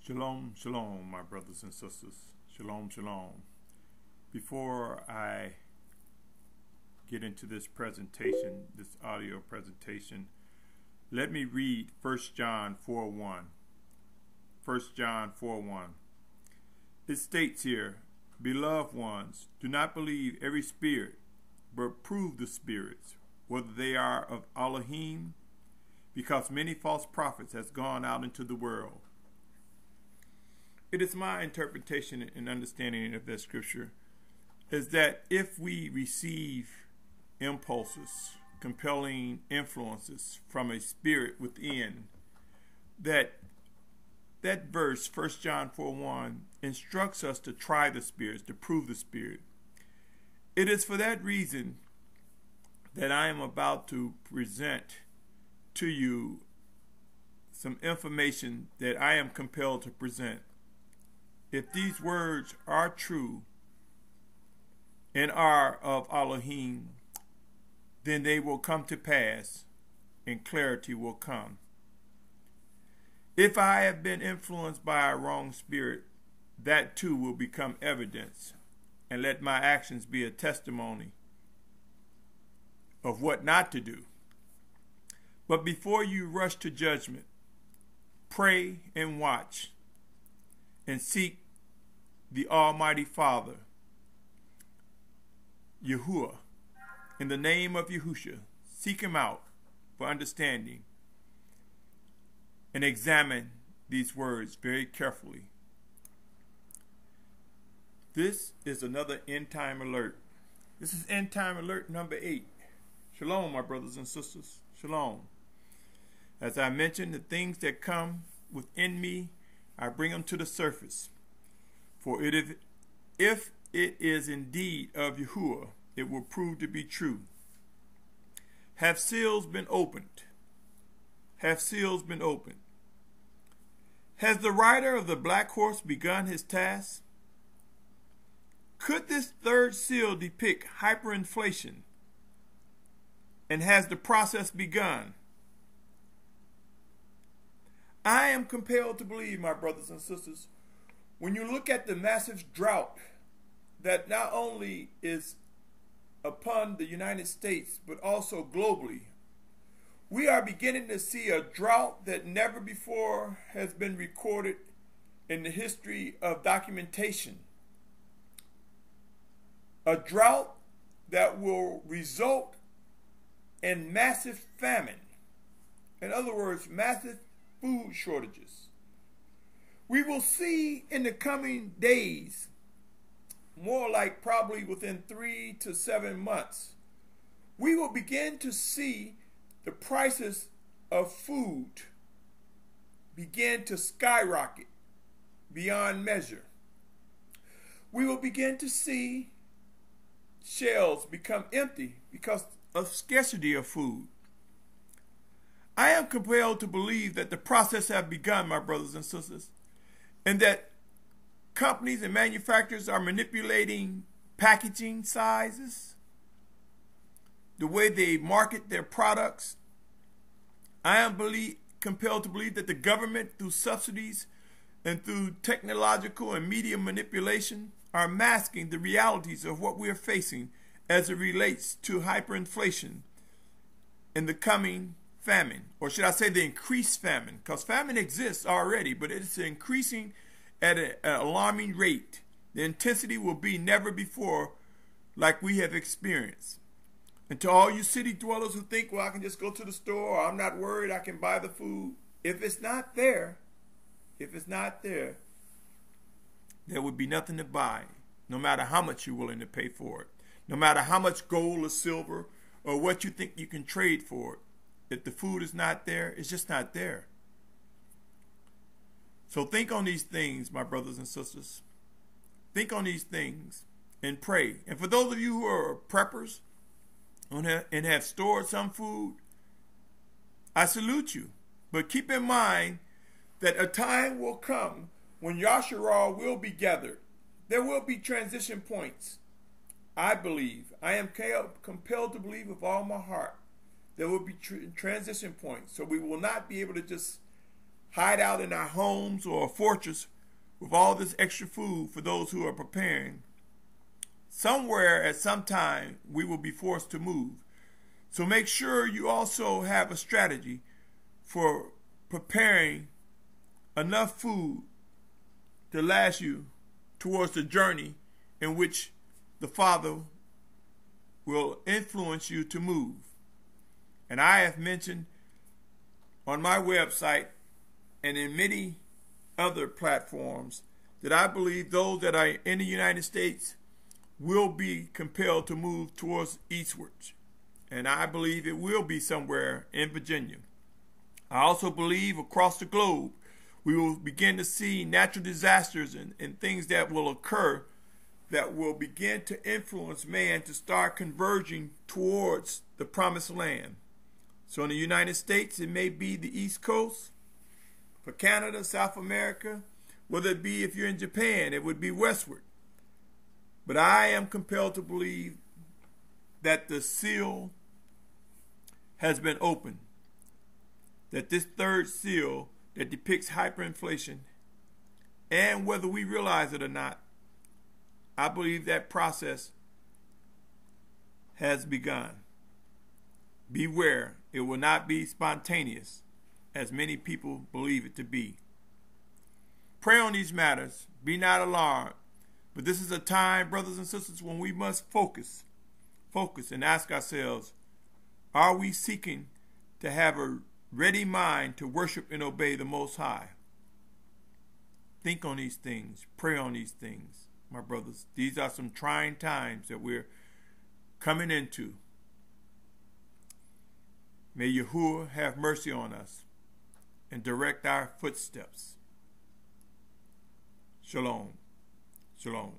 Shalom, shalom, my brothers and sisters. Shalom, shalom. Before I get into this presentation, this audio presentation, let me read 1 John 4:1. 1 John 4:1. It states here, "Beloved ones, do not believe every spirit, but prove the spirits, whether they are of Elohim, because many false prophets has gone out into the world." It is my interpretation and understanding of that scripture is that if we receive impulses, compelling influences from a spirit within, that verse, 1 John 4:1, instructs us to try the spirits, to prove the spirit. It is for that reason that I am about to present to you some information that I am compelled to present. If these words are true and are of Elohim, then they will come to pass and clarity will come. If I have been influenced by a wrong spirit, that too will become evidence, and let my actions be a testimony of what not to do. But before you rush to judgment, pray and watch and seek the Almighty Father, Yahuah, in the name of Yahusha. Seek him out for understanding and examine these words very carefully. This is another end time alert. This is end time alert number 8. Shalom, my brothers and sisters. Shalom. As I mentioned, the things that come within me, I bring them to the surface. For if it is indeed of Yahuah, it will prove to be true. Have seals been opened? Have seals been opened? Has the rider of the black horse begun his task? Could this third seal depict hyperinflation? And has the process begun? I am compelled to believe, my brothers and sisters, when you look at the massive drought that not only is upon the United States, but also globally, we are beginning to see a drought that never before has been recorded in the history of documentation. A drought that will result in massive famine. In other words, massive food shortages. We will see in the coming days, more like probably within 3 to 7 months, we will begin to see the prices of food begin to skyrocket beyond measure. We will begin to see shelves become empty because of scarcity of food. I am compelled to believe that the process has begun, my brothers and sisters, and that companies and manufacturers are manipulating packaging sizes, the way they market their products. I am compelled to believe that the government, through subsidies and through technological and media manipulation, are masking the realities of what we are facing as it relates to hyperinflation in the coming famine, or should I say the increased famine, because famine exists already, but it's increasing at an alarming rate. The intensity will be never before like we have experienced. And to all you city dwellers who think, well, I can just go to the store, or I'm not worried, I can buy the food. If it's not there, there would be nothing to buy, no matter how much you're willing to pay for it, no matter how much gold or silver or what you think you can trade for it. If the food is not there, it's just not there. So think on these things, my brothers and sisters. Think on these things and pray. And for those of you who are preppers and have stored some food, I salute you. But keep in mind that a time will come when Yashar'al will be gathered. There will be transition points. I believe, I am compelled to believe with all my heart, there will be transition points. So we will not be able to just hide out in our homes or a fortress with all this extra food for those who are preparing, somewhere at some time we will be forced to move. So make sure you also have a strategy for preparing enough food to last you towards the journey in which the Father will influence you to move. And I have mentioned on my website and in many other platforms that I believe those that are in the United States will be compelled to move towards eastwards. And I believe it will be somewhere in Virginia. I also believe across the globe we will begin to see natural disasters and things that will occur that will begin to influence man to start converging towards the promised land. So in the United States, it may be the East Coast. For Canada, South America, whether it be if you're in Japan, it would be westward. But I am compelled to believe that the seal has been opened, that this third seal that depicts hyperinflation, and whether we realize it or not, I believe that process has begun. Beware, it will not be spontaneous, as many people believe it to be. Pray on these matters. Be not alarmed. But this is a time, brothers and sisters, when we must focus and ask ourselves, are we seeking to have a ready mind to worship and obey the Most High? Think on these things. Pray on these things, my brothers. These are some trying times that we're coming into. May Yahuah have mercy on us and direct our footsteps. Shalom. Shalom.